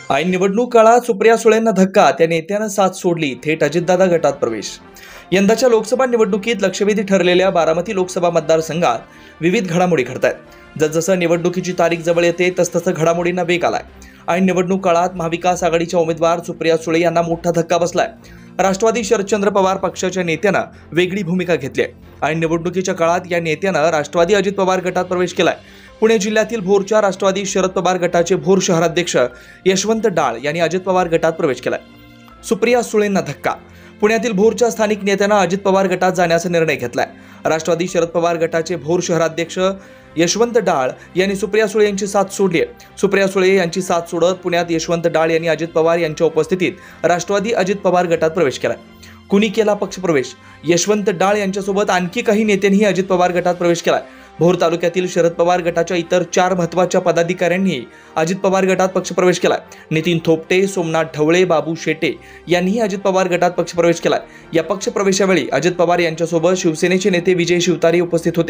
ऐन निवडणूक काळात सुप्रिया सुळेंना धक्का, त्या नेत्यानं साथ सोडली, थेट अजितदादा गटात प्रवेश। यंदाच्या लोकसभा निवडणुकीत लक्षवेधी ठरलेल्या बारामती लोकसभा मतदारसंघात विविध घडामोडी घडतायत। जसजसं निवडणुकीची तारीख जवळ येते तसतसं घडामोडींना वेग आलाय। ऐन निवडणूक काळात महाविकास आघाडीच्या उमेदवार सुप्रिया सुळे यांना मोठा धक्का बसलाय। राष्ट्रवादी शरदचंद्र पवार पक्षाच्या नेत्यानं वेगळी भूमिका घेतली आहे। ऐन निवडणुकीच्या काळात या नेत्यानं राष्ट्रवादी अजित पवार गटात प्रवेश केलाय। पुणे जिल्ह्यातील भोरच्या राष्ट्रवादी शरद पवार गटाचे भोर शहराध्यक्ष यशवंत डाळ यांनी अजित पवार गटात प्रवेश केलाय। सुप्रिया सुळेंना धक्का, पुण्यातील भोरच्या स्थानिक नेत्यानं अजित पवार गटात जाण्याचा निर्णय घेतलाय। राष्ट्रवादी शरद पवार गटाचे भोर शहराध्यक्ष यशवंत डाळ यांनी सुप्रिया सुळे यांची साथ सोडली आहे। सुप्रिया सुळे यांची साथ सोडत पुण्यात यशवंत डाळ यांनी अजित पवार यांच्या उपस्थितीत राष्ट्रवादी अजित पवार गटात प्रवेश केलाय। कुणी केला पक्षप्रवेश? यशवंत डाळ यांच्यासोबत आणखी काही नेत्यांनी अजित पवार गटात प्रवेश केलाय। भोर तालुक्यातील शरद पवार गटाच्या इतर 4 महत्त्वाच्या पदाधिकाऱ्यांनी अजित पवार गटात पक्षप्रवेश केलाय। नितीन थोपटे, सोमनाथ ढवळे, बाबू शेटे यांनीही अजित पवार गटात पक्षप्रवेश केलाय। या पक्षप्रवेशावेळी अजित पवार यांच्यासोबत शिवसेनेचे नेते विजय शिवतारे उपस्थित होते।